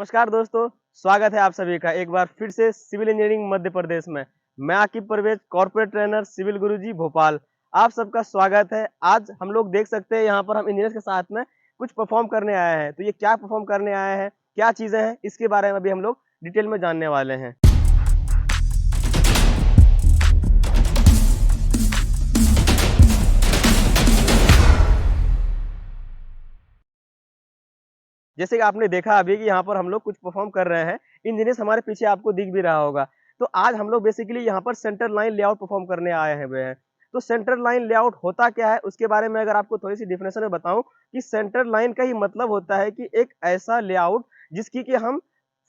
नमस्कार दोस्तों, स्वागत है आप सभी का एक बार फिर से सिविल इंजीनियरिंग मध्य प्रदेश में। मैं Aqib Parvez, corporate trainer civil Guruji Bhopal. आप सबका स्वागत है। आज हम लोग देख सकते हैं यहाँ पर हम इंजीनियर्स के साथ में कुछ परफॉर्म करने आए हैं। तो ये क्या परफॉर्म करने आए हैं, क्या चीज़ें हैं, इसके बारे में अभी हम लोग डिटेल में जानने वाले हैं। जैसे कि आपने देखा अभी कि यहाँ पर हम लोग कुछ परफॉर्म कर रहे हैं। इंजीनियर्स हमारे पीछे आपको दिख भी रहा होगा। तो आज हम लोग बेसिकली यहाँ पर सेंटर लाइन लेआउट परफॉर्म करने आए हैं। तो सेंटर लाइन लेआउट होता क्या है उसके बारे में अगर आपको थोड़ी सी डिफिनेशन में बताऊं कि सेंटर लाइन का ही मतलब होता है कि एक ऐसा लेआउट जिसकी कि हम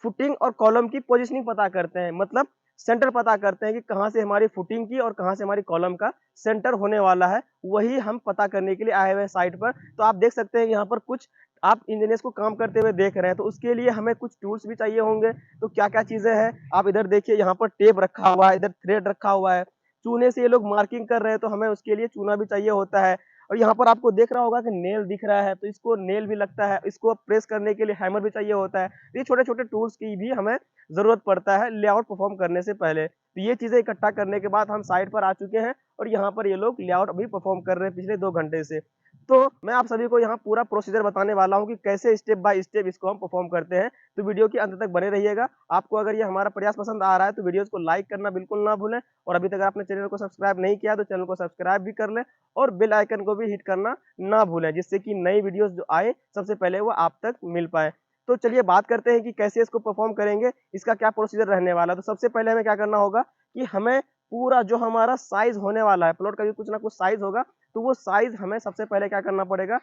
फुटिंग और कॉलम की पोजिशनिंग पता करते हैं। मतलब सेंटर पता करते हैं कि कहाँ से हमारी फुटिंग की और कहाँ से हमारी कॉलम का सेंटर होने वाला है, वही हम पता करने के लिए आए हुए हैं साइट पर। तो आप देख सकते हैं यहाँ पर कुछ आप इंजीनियर्स को काम करते हुए देख रहे हैं, तो उसके लिए हमें कुछ टूल्स भी चाहिए होंगे। तो क्या-क्या चीज़ें हैं, आप इधर देखिए, यहाँ पर टेप रखा हुआ है, इधर थ्रेड रखा हुआ है। चूने से ये लोग मार्किंग कर रहे हैं, तो हमें उसके लिए चूना भी चाहिए होता है। और यहाँ पर आपको दिख रहा होगा कि नेल दिख रहा है, तो इसको नेल भी लगता है, इसको प्रेस करने के लिए हैमर भी चाहिए होता है। तो ये छोटे-छोटे टूल्स की भी हमें ज़रूरत पड़ता है लेआउट परफॉर्म करने से पहले। तो ये चीज़ें इकट्ठा करने के बाद हम साइट पर आ चुके हैं और यहाँ पर ये लोग लेआउट अभी परफॉर्म कर रहे हैं पिछले 2 घंटे से। तो मैं आप सभी को यहाँ पूरा प्रोसीजर बताने वाला हूँ कि कैसे स्टेप बाय स्टेप इसको हम परफॉर्म करते हैं। तो वीडियो के अंत तक बने रहिएगा। आपको अगर ये हमारा प्रयास पसंद आ रहा है तो वीडियोस को लाइक करना बिल्कुल ना भूलें और अभी तक आपने चैनल को सब्सक्राइब नहीं किया तो चैनल को सब्सक्राइब भी कर लें और बेल आइकन को भी हिट करना ना भूलें, जिससे कि नई वीडियोस जो आए सबसे पहले वो आप तक मिल पाए। तो चलिए बात करते हैं कि कैसे इसको परफॉर्म करेंगे, इसका क्या प्रोसीजर रहने वाला है। तो सबसे पहले हमें क्या करना होगा कि हमें पूरा जो हमारा साइज होने वाला है, प्लॉट का भी कुछ ना कुछ साइज होगा, तो वो साइज हमें सबसे पहले क्या करना पड़ेगा,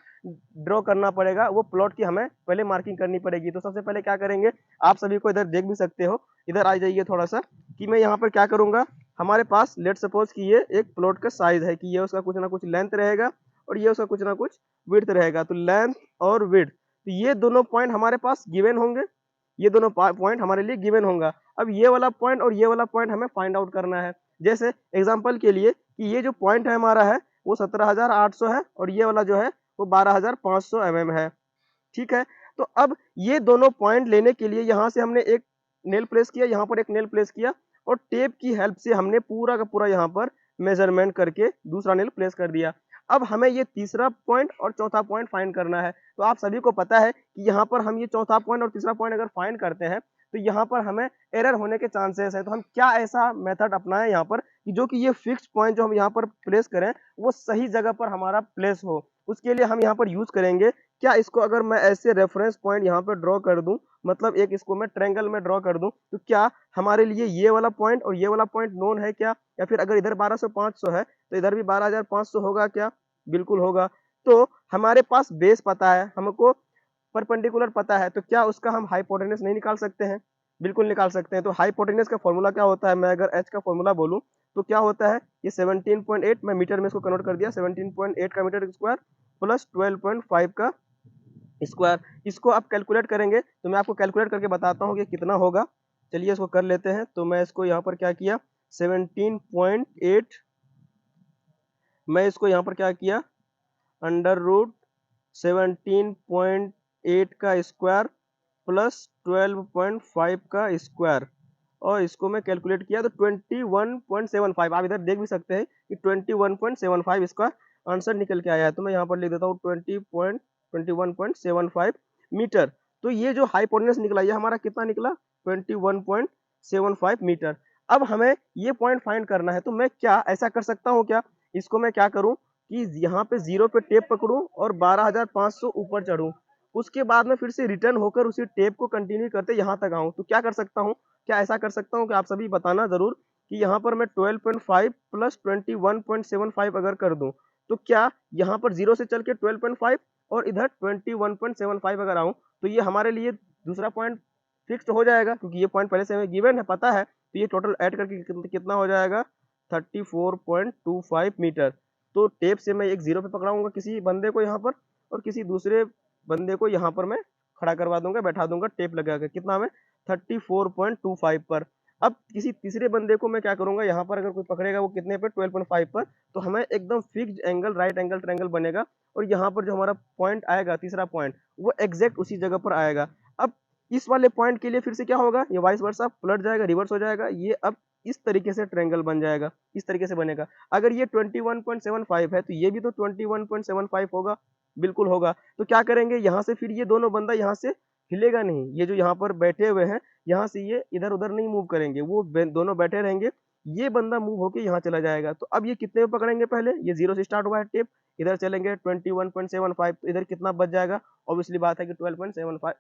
ड्रॉ करना पड़ेगा। वो प्लॉट की हमें पहले मार्किंग करनी पड़ेगी। तो सबसे पहले क्या करेंगे, आप सभी को इधर देख भी सकते हो, इधर आ जाइए थोड़ा सा, कि मैं यहाँ पर क्या करूँगा। हमारे पास लेट सपोज कि ये एक प्लॉट का साइज है कि ये उसका कुछ ना कुछ लेंथ रहेगा और ये उसका कुछ ना कुछ विड्थ रहेगा। तो लेंथ और विड्थ, तो ये दोनों पॉइंट हमारे पास गिवन होंगे, ये दोनों पॉइंट हमारे लिए गिवन होगा। अब ये वाला पॉइंट और ये वाला पॉइंट हमें फाइंड आउट करना है। जैसे एग्जांपल के लिए कि ये जो पॉइंट है हमारा है वो 17,800 है और ये वाला जो है वो 12,500 mm है। ठीक है, तो अब ये दोनों पॉइंट लेने के लिए यहाँ से हमने एक नेल प्लेस किया, यहाँ पर एक नेल प्लेस किया और टेप की हेल्प से हमने पूरा का पूरा यहाँ पर मेजरमेंट करके दूसरा नेल प्लेस कर दिया। अब हमें ये तीसरा पॉइंट और चौथा पॉइंट फाइंड करना है। तो आप सभी को पता है कि यहाँ पर हम ये चौथा पॉइंट और तीसरा पॉइंट अगर फाइंड करते हैं तो यहाँ पर हमें एरर होने के चांसेस है। तो हम क्या ऐसा मेथड अपनाएं यहाँ पर कि जो कि ये फिक्स पॉइंट जो हम यहाँ पर प्लेस करें वो सही जगह पर हमारा प्लेस हो। उसके लिए हम यहाँ पर यूज करेंगे, क्या इसको अगर मैं ऐसे रेफरेंस पॉइंट यहाँ पर ड्रॉ कर दूं, मतलब एक इसको मैं ट्रायंगल में ड्रॉ कर दूं, तो क्या हमारे लिए ये वाला पॉइंट और ये वाला पॉइंट नोन है क्या? या फिर अगर इधर 1200-500 है तो इधर भी 12,500 होगा क्या? बिल्कुल होगा। तो हमारे पास बेस पता है, हमको परपेंडिकुलर पता है, तो क्या उसका हम हाइपोटेन्यूज नहीं निकाल सकते हैं? बिल्कुल निकाल सकते हैं। तो हाइपोटेन्यूज का फॉर्मूला क्या होता है, मैं अगर एच का फॉर्मूला बोलूं तो क्या होता है, ये 17.8, मैं मीटर में इसको कन्वर्ट कर दिया, 17.8 का मीटर स्क्वायर प्लस 12.5 का स्क्वायर। इसको आप कैलकुलेट करेंगे तो मैं आपको कैलकुलेट करके बताता हूँ कि कितना होगा। चलिए इसको कर लेते हैं। तो मैं इसको यहाँ पर क्या किया, 17.8, मैं इसको यहाँ पर क्या किया, अंडर रूट 17.8 का स्क्वायर प्लस 12.5 का स्क्वायर और इसको मैं कैलकुलेट किया तो 21.75। आप इधर देख भी सकते हैं कि 21.75 इसका आंसर निकल के आया है। तो मैं यहाँ पर लिख देता हूँ 21.75 मीटर। तो ये जो हाइपोटेन्यूज निकला ये हमारा कितना निकला, 21.75 मीटर। अब हमें ये पॉइंट फाइंड करना है, तो मैं क्या ऐसा कर सकता हूँ क्या, इसको मैं क्या करूँ कि यहाँ पे 0 पे टेप पकड़ूं और 12,500 ऊपर चढ़ूं, उसके बाद में फिर से रिटर्न होकर उसी टेप को कंटिन्यू करते यहाँ तक आऊं। तो क्या कर सकता हूँ, क्या ऐसा कर सकता हूँ कि आप सभी बताना जरूर कि यहाँ पर मैं 12.5 प्लस 21.75 अगर कर दूं तो क्या यहाँ पर 0 से चल के 12.5 और इधर 21.75 अगर आऊं तो ये हमारे लिए दूसरा पॉइंट फिक्स्ड हो जाएगा, क्योंकि ये पॉइंट पहले से हमें गिवन है, पता है। तो ये टोटल ऐड करके कितना हो जाएगा, 34.25 मीटर। तो टेप से मैं एक 0 पे पकड़ाऊंगा किसी बंदे को यहाँ पर और किसी दूसरे बंदे को यहाँ पर मैं खड़ा करवा दूंगा, बैठा दूंगा टेप लगा के, कितना में, 34.25 पर। अब किसी तीसरे बंदे को मैं क्या करूंगा, यहाँ पर अगर कोई पकड़ेगा वो कितने पे, 12.5 पर, तो हमें एकदम fixed angle right angle triangle बनेगा और यहाँ पर जो हमारा पॉइंट आएगा तीसरा पॉइंट वो एग्जैक्ट उसी जगह पर आएगा। अब इस वाले पॉइंट के लिए फिर से क्या होगा, ये वाइस वर्सा पलट जाएगा, रिवर्स हो जाएगा, ये अब इस तरीके से ट्रायंगल बन जाएगा, इस तरीके से बनेगा। अगर ये 21.75 है तो ये भी तो 21.75 होगा, बिल्कुल होगा। तो क्या करेंगे, यहाँ से फिर ये दोनों बंदा यहाँ से हिलेगा नहीं, ये जो यहाँ पर बैठे हुए हैं यहाँ से ये इधर उधर नहीं मूव करेंगे, वो दोनों बैठे रहेंगे, ये बंदा मूव होके यहाँ चला जाएगा। तो अब ये कितने में पकड़ेंगे, पहले ये 0 से स्टार्ट हुआ है टेप, इधर चलेंगे 21.75, तो इधर कितना बच जाएगा, ऑब्वियसली बात है कि 12.75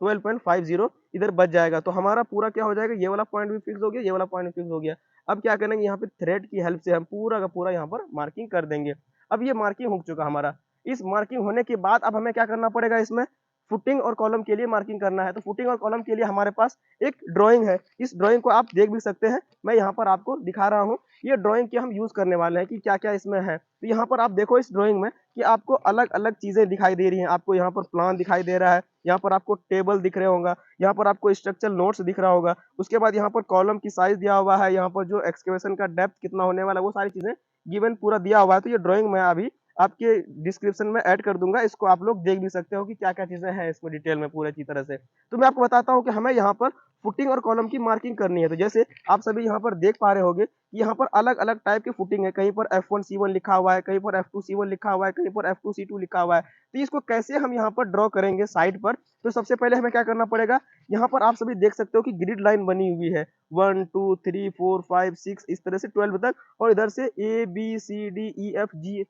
12.50 इधर बच जाएगा। तो हमारा पूरा क्या हो जाएगा, ये वाला पॉइंट भी फिक्स हो गया, ये वाला पॉइंट भी फिक्स हो गया। अब क्या करेंगे, यहाँ पे थ्रेड की हेल्प से हम पूरा का पूरा यहाँ पर मार्किंग कर देंगे। अब ये मार्किंग हो चुका हमारा। इस मार्किंग होने के बाद अब हमें क्या करना पड़ेगा, इसमें फुटिंग और कॉलम के लिए मार्किंग करना है। तो फुटिंग और कॉलम के लिए हमारे पास एक ड्राइंग है, इस ड्राइंग को आप देख भी सकते हैं, मैं यहाँ पर आपको दिखा रहा हूँ। ये ड्राइंग के हम यूज करने वाले हैं कि क्या क्या इसमें है। तो यहाँ पर आप देखो इस ड्राइंग में कि आपको अलग अलग चीजें दिखाई दे रही हैं, आपको यहाँ पर प्लान दिखाई दे रहा है, यहाँ पर आपको टेबल दिख रहे होगा, यहाँ पर आपको स्ट्रक्चरल नोट्स दिख रहा होगा, उसके बाद यहाँ पर कॉलम की साइज दिया हुआ है, यहाँ पर जो एक्सकेवेशन का डेप्थ कितना होने वाला है, वो सारी चीजें गिवन पूरा दिया हुआ है। तो ये ड्राइंग मैं अभी आपके डिस्क्रिप्शन में ऐड कर दूंगा, इसको आप लोग देख भी सकते हो कि क्या क्या चीजें हैं इसमें डिटेल में पूरी अच्छी तरह से। तो मैं आपको बताता हूँ कि हमें यहाँ पर फुटिंग और कॉलम की मार्किंग करनी है। तो जैसे आप सभी यहाँ पर देख पा रहे होंगे कि यहाँ पर अलग अलग टाइप की फुटिंग है, कहीं पर F1C1 लिखा हुआ है, कहीं पर F2C1 लिखा हुआ है, कहीं पर F2C2 लिखा हुआ है। तो इसको कैसे हम यहाँ पर ड्रॉ करेंगे साइड पर, तो सबसे पहले हमें क्या करना पड़ेगा, यहाँ पर आप सभी देख सकते हो कि ग्रिड लाइन बनी हुई है 1 2 3 4 5 6 इस तरह से 12 तक, और इधर से ABCDEFG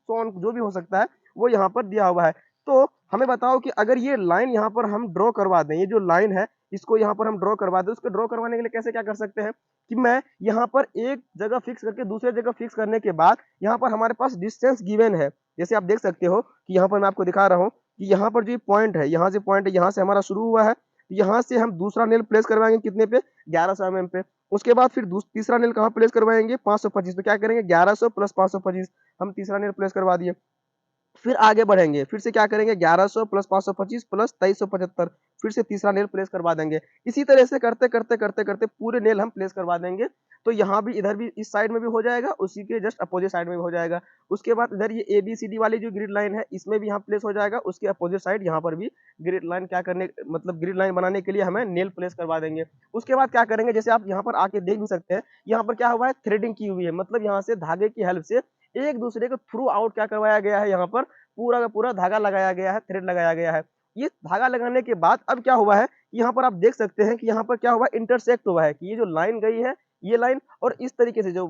सोन जो भी हो सकता है वो यहाँ पर दिया हुआ है। तो हमें बताओ कि अगर ये लाइन यहाँ पर हम ड्रॉ करवा दें, ये जो लाइन है इसको यहाँ पर हम ड्रॉ करवा दें, उसको ड्रॉ करवाने के लिए कैसे क्या कर सकते हैं कि मैं यहाँ पर एक जगह फिक्स करके दूसरे जगह फिक्स करने के बाद यहाँ पर हमारे पास डिस्टेंस गिवन है। जैसे आप देख सकते हो कि यहाँ पर मैं आपको दिखा रहा हूँ कि यहाँ पर जो पॉइंट है, यहाँ से पॉइंट है, यहाँ से हमारा शुरू हुआ है, यहाँ से हम दूसरा नेल प्लेस करवाएंगे कितने पे, 1100 mm पे। उसके बाद फिर तीसरा नेल कहाँ प्लेस करवाएंगे, 525। तो क्या करेंगे, 1100 प्लस 525, हम तीसरा नेल प्लेस करवा दिए। फिर आगे बढ़ेंगे, फिर से क्या करेंगे, 1100 प्लस 525 प्लस 2375, फिर से तीसरा नेल प्लेस करवा देंगे। इसी तरह से करते करते करते करते पूरे नेल हम प्लेस करवा देंगे। तो यहाँ भी, इधर भी, इस साइड में भी हो जाएगा, उसी के जस्ट अपोजिट साइड में भी हो जाएगा। उसके बाद इधर ये ABCD वाली जो ग्रिड लाइन है इसमें भी यहाँ प्लेस हो जाएगा, उसके अपोजिट साइड यहाँ पर भी ग्रिड लाइन क्या करने, मतलब ग्रिड लाइन बनाने के लिए हमें नेल प्लेस करवा देंगे। उसके बाद क्या करेंगे, जैसे आप यहाँ पर आके देख भी सकते हैं, यहाँ पर क्या हुआ है, थ्रेडिंग की हुई है, मतलब यहाँ से धागे की हेल्प से एक दूसरे को थ्रू आउट क्या करवाया गया है, यहाँ पर पूरा का पूरा धागा लगाया गया है, थ्रेड लगाया गया है। ये धागा लगाने के बाद अब क्या हुआ है, यहाँ पर आप देख सकते हैं कि यहाँ पर क्या हुआ, इंटरसेक्ट हुआ है कि ये जो लाइन गई है, ये लाइन और इस तरीके से जो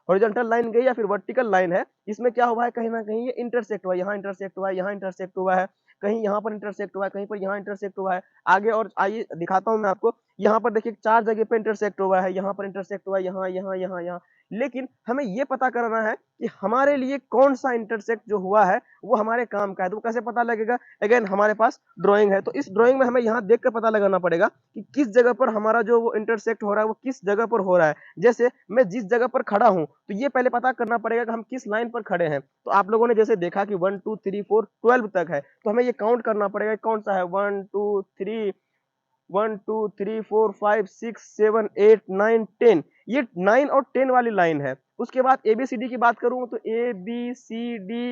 हॉरिजॉन्टल लाइन गई या फिर वर्टिकल लाइन है, इसमें क्या हुआ है, कहीं ना कहीं ये इंटरसेक्ट हुआ है, यहाँ इंटरसेक्ट हुआ है, यहाँ इंटरसेक्ट हुआ है, कहीं यहाँ पर इंटरसेक्ट हुआ है, कहीं पर यहाँ इंटरसेक्ट हुआ है। आगे और आइए दिखाता हूँ मैं आपको, यहाँ पर देखिए 4 जगह पे इंटरसेक्ट हुआ है, यहाँ पर इंटरसेक्ट हुआ है, यहाँ यहाँ यहाँ यहाँ। लेकिन हमें ये पता करना है कि हमारे लिए कौन सा इंटरसेक्ट जो हुआ है वो हमारे काम का है। तो कैसे पता लगेगा, अगेन हमारे पास ड्राइंग है, तो इस ड्राइंग में हमें यहाँ देख कर पता लगाना पड़ेगा कि किस जगह पर हमारा जो वो इंटरसेक्ट हो रहा है वो किस जगह पर हो रहा है। जैसे मैं जिस जगह पर खड़ा हूँ तो ये पहले पता करना पड़ेगा कि हम किस लाइन पर खड़े हैं। तो आप लोगों ने जैसे देखा कि 1 2 3 4 12 तक है, तो हमें ये काउंट करना पड़ेगा कौन सा है, 1 2 3 1 2 3 4 5 6 7 8 9 10, ये 9 और 10 वाली लाइन है। उसके बाद ABCD की बात करूं तो ABCDEFG,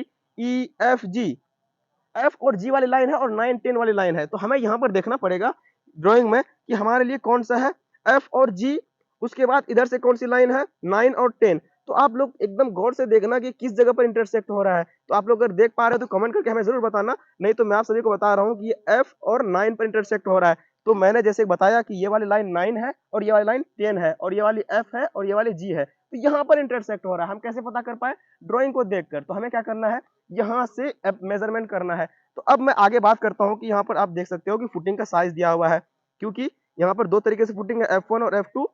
F और G वाली लाइन है और 9 10 वाली लाइन है। तो हमें यहाँ पर देखना पड़ेगा ड्राइंग में कि हमारे लिए कौन सा है, F और G। उसके बाद इधर से कौन सी लाइन है, 9 और 10। तो आप लोग एकदम गौर से देखना कि किस जगह पर इंटरसेक्ट हो रहा है। तो आप लोग अगर देख पा रहे हो तो कमेंट करके हमें जरूर बताना, नहीं तो मैं आप सभी को बता रहा हूँ कि ये F और 9 पर इंटरसेक्ट हो रहा है। तो मैंने जैसे बताया कि ये वाली लाइन 9 है और ये वाली लाइन 10 है और ये वाली F है और ये वाली G है, तो यहाँ पर इंटरसेक्ट हो रहा है। हम कैसे पता कर पाए, ड्राइंग को देखकर। तो हमें क्या करना है, यहाँ से मेजरमेंट करना है। तो अब मैं आगे बात करता हूँ कि यहाँ पर आप देख सकते हो कि फुटिंग का साइज दिया हुआ है, क्योंकि यहाँ पर दो तरीके से फुटिंग है, F1 और F2,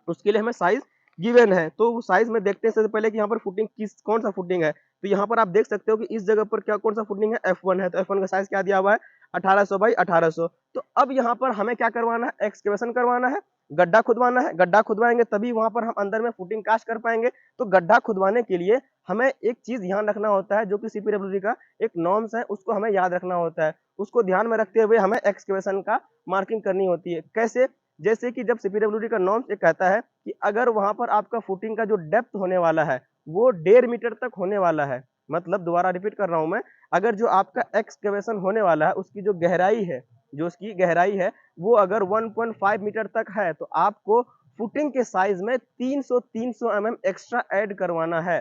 उसके लिए हमें साइज गिवन है। तो वो साइज में देखते हैं सबसे पहले कि यहाँ पर फुटिंग कौन सा फुटिंग है। तो यहाँ पर आप देख सकते हो कि इस जगह पर क्या कौन सा फुटिंग है, F1 है। तो F1 का साइज क्या दिया हुआ है, 1800 बाई 1800। तो अब यहाँ पर हमें क्या करवाना है, एक्सकेवेशन करवाना है, गड्ढा खुदवाना है। गड्ढा खुदवाएंगे तभी वहां पर हम अंदर में फुटिंग कास्ट कर पाएंगे। तो गड्ढा खुदवाने के लिए हमें एक चीज ध्यान रखना होता है, जो कि CPWD का एक नॉर्म्स है, उसको हमें याद रखना होता है। उसको ध्यान में रखते हुए हमें एक्सकेवेशन का मार्किंग करनी होती है। कैसे, जैसे कि जब CPWD का नॉर्म्स ये कहता है कि अगर वहां पर आपका फुटिंग का जो डेप्थ होने वाला है वो 1.5 मीटर तक होने वाला है, मतलब दोबारा रिपीट कर रहा हूं मैं, अगर जो आपका एक्सकेवेशन होने वाला है उसकी जो गहराई है जो उसकी गहराई है वो अगर 1.5 मीटर तक है तो आपको फुटिंग के साइज में 300 mm एक्स्ट्रा ऐड करवाना है,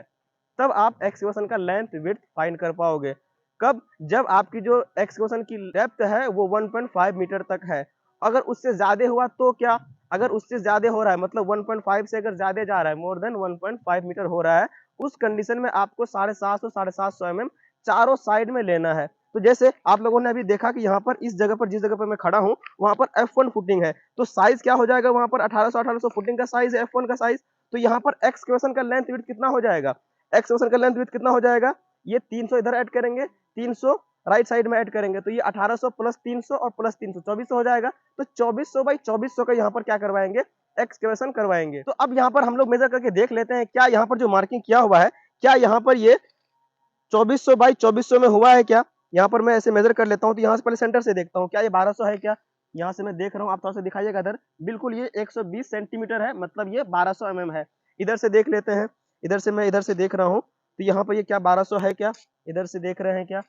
तब आप एक्सकेवेशन का लेंथ विड्थ फाइंड कर पाओगे। कब? जब आपकी जो एक्सकेवेशन की डेप्थ है वो 1.5 मीटर तक है। अगर उससे ज्यादा हुआ तो क्या? अगर उससे ज्यादा हो रहा है मतलब 1.5 से अगर ज्यादा जा रहा है, मोर देन 1.5 मीटर हो रहा है, उस कंडीशन में आपको 750 mm चारों साइड में लेना है। तो जैसे आप लोगों ने अभी देखा कि यहाँ पर इस जगह पर, जिस जगह पर मैं खड़ा हूँ, वहां पर F1 फुटिंग है, तो साइज क्या हो जाएगा? वहां पर 1800 फुटिंग का साइज है, F1 का साइज। तो यहाँ पर एक्सकेवेशन का लेंथ विड्थ कितना हो जाएगा? एक्सकेवेशन का लेंथ विड्थ कितना हो जाएगा? ये 300 इधर ऐड करेंगे, 300 राइट साइड में ऐड करेंगे, तो ये 1800 प्लस 300 और प्लस 300 2400 हो जाएगा। तो 2400 बाई 2400 का यहाँ पर क्या करवाएंगे? एक्सकेवेशन करवाएंगे। तो अब यहाँ पर हम लोग मेजर करके देख लेते हैं, क्या यहाँ पर जो मार्किंग किया हुआ है, क्या यहाँ पर ये 2400 बाई 2400 में हुआ है क्या? यहाँ पर मैं ऐसे मेजर कर लेता हूँ, तो यहाँ से पहले सेंटर से देखता हूँ, क्या ये 1200 है क्या? यहाँ से मैं देख रहा हूँ, आप थोड़ा सा दिखाइएगा इधर। बिल्कुल ये 120 सेंटीमीटर है, मतलब ये 1200 mm है। इधर से देख लेते हैं, इधर से मैं इधर से देख रहा हूँ, तो यहाँ पर ये क्या 1200 है क्या? इधर से देख रहे हैं क्या?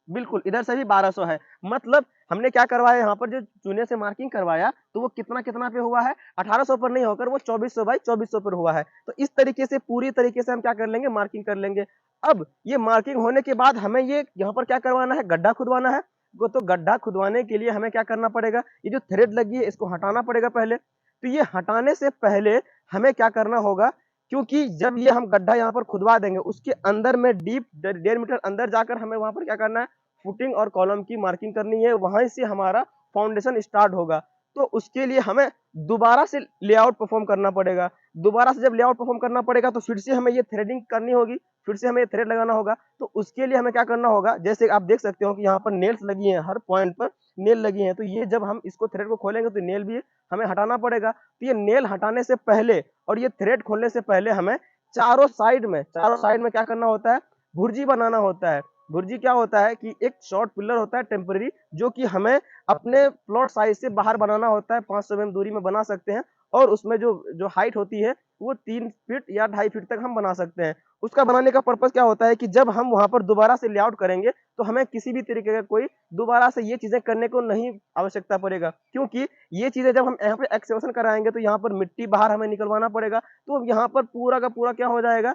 बिल्कुल, इधर से भी 1200 है। मतलब हमने क्या करवाया, यहाँ पर जो चूने से मार्किंग करवाया, तो वो कितना-कितना पे हुआ है? 1800 पर नहीं होकर वो 2400 बाई 2400 पर हुआ है। तो इस तरीके से पूरी तरीके से हम क्या कर लेंगे? मार्किंग कर लेंगे। अब ये मार्किंग होने के बाद हमें ये यहाँ पर क्या करवाना है? गड्ढा खुदवाना है। वो तो गड्ढा खुदवाने के लिए हमें क्या करना पड़ेगा? ये जो थ्रेड लगी है इसको हटाना पड़ेगा पहले। तो ये हटाने से पहले हमें क्या करना होगा? क्योंकि जब ये हम गड्ढा यहाँ पर खुदवा देंगे, उसके अंदर में डीप 1.5 मीटर अंदर जाकर हमें वहाँ पर क्या करना है? फुटिंग और कॉलम की मार्किंग करनी है, वहीं से हमारा फाउंडेशन स्टार्ट होगा। तो उसके लिए हमें दोबारा से लेआउट परफॉर्म करना पड़ेगा। दोबारा से जब लेआउट परफॉर्म करना पड़ेगा तो फिर से हमें ये थ्रेडिंग करनी होगी, फिर से हमें ये थ्रेड लगाना होगा। तो उसके लिए हमें क्या करना होगा? जैसे आप देख सकते हो कि यहाँ पर नेल्स लगी हैं, हर पॉइंट पर नेल लगी हैं, तो ये जब हम इसको थ्रेड को खोलेंगे तो नेल भी हमें हटाना पड़ेगा। तो ये नेल हटाने से पहले और ये थ्रेड खोलने से पहले हमें चारों साइड में क्या करना होता है? भुर्जी बनाना होता है। भुर्जी क्या होता है कि एक शॉर्ट पिलर होता है टेम्पररी, जो कि हमें अपने प्लॉट साइज से बाहर बनाना होता है, 500 mm दूरी में बना सकते हैं, और उसमें जो जो हाइट होती है वो 3 फीट या 2.5 फीट तक हम बना सकते हैं। उसका बनाने का पर्पस क्या होता है कि जब हम वहां पर दोबारा से लेआउट करेंगे तो हमें किसी भी तरीके का कोई दोबारा से ये चीजें करने को नहीं आवश्यकता पड़ेगा, क्योंकि ये चीजें जब हम यहाँ पे एक्सकेवेशन कराएंगे तो यहाँ पर मिट्टी बाहर हमें निकलवाना पड़ेगा, तो यहाँ पर पूरा का पूरा क्या हो जाएगा?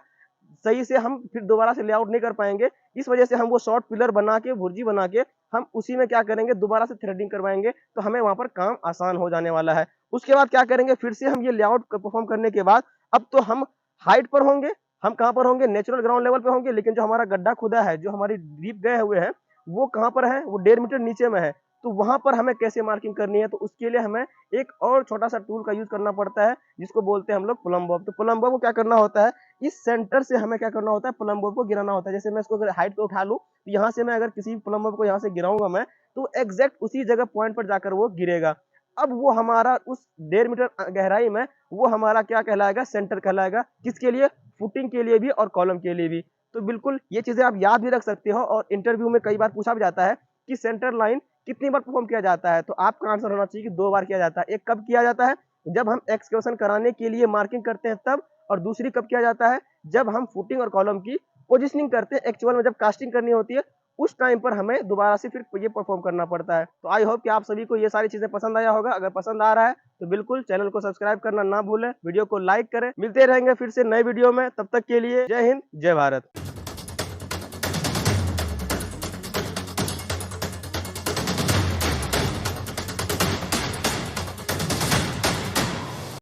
सही से हम फिर दोबारा से लेआउट नहीं कर पाएंगे। इस वजह से हम वो शॉर्ट पिलर बना के, भुर्जी बना के, हम उसी में क्या करेंगे? दोबारा से थ्रेडिंग करवाएंगे, तो हमें वहां पर काम आसान हो जाने वाला है। उसके बाद क्या करेंगे? फिर से हम ये लेआउट परफॉर्म करने के बाद अब तो हम हाइट पर होंगे। हम कहाँ पर होंगे? नेचुरल ग्राउंड लेवल पे होंगे, लेकिन जो हमारा गड्ढा खुदा है, जो हमारी डीप गए हुए हैं, वो कहाँ पर है? वो 1.5 मीटर नीचे में है। तो वहां पर हमें कैसे मार्किंग करनी है? तो उसके लिए हमें एक और छोटा सा टूल का यूज करना पड़ता है, जिसको बोलते हैं हम लोग प्लम बॉब। तो प्लम बॉब को क्या करना होता है? इस सेंटर से हमें क्या करना होता है? प्लम बॉब को गिराना होता है। जैसे मैं इसको अगर हाइट पे उठा लूं, तो यहाँ से मैं अगर किसी प्लम बॉब को यहाँ से गिराऊंगा मैं, तो एग्जैक्ट उसी जगह पॉइंट पर जाकर वो गिरेगा। अब वो हमारा उस 1.5 मीटर गहराई में वो हमारा क्या कहलाएगा? सेंटर कहलाएगा। किसके लिए? फुटिंग के लिए भी और कॉलम के लिए भी। तो बिल्कुल ये चीजें आप याद भी रख सकते हो, और इंटरव्यू में कई बार पूछा भी जाता है कि सेंटर लाइन कितनी बार परफॉर्म किया जाता है? तो आपका आंसर होना चाहिए कि 2 बार किया जाता है। एक कब किया जाता है? जब हम एक्सकेवेशन कराने के लिए मार्किंग करते हैं तब, और दूसरी कब किया जाता है? जब हम फुटिंग और कॉलम की पोजिशनिंग करते हैं, एक्चुअल में जब कास्टिंग करनी होती है, उस टाइम पर हमें दोबारा से फिर ये परफॉर्म करना पड़ता है। तो आई होप कि आप सभी को ये सारी चीजें पसंद आया होगा। अगर पसंद आ रहा है तो बिल्कुल चैनल को सब्सक्राइब करना ना भूलें, वीडियो को लाइक करें। मिलते रहेंगे फिर से नए वीडियो में, तब तक के लिए जय हिंद, जय भारत।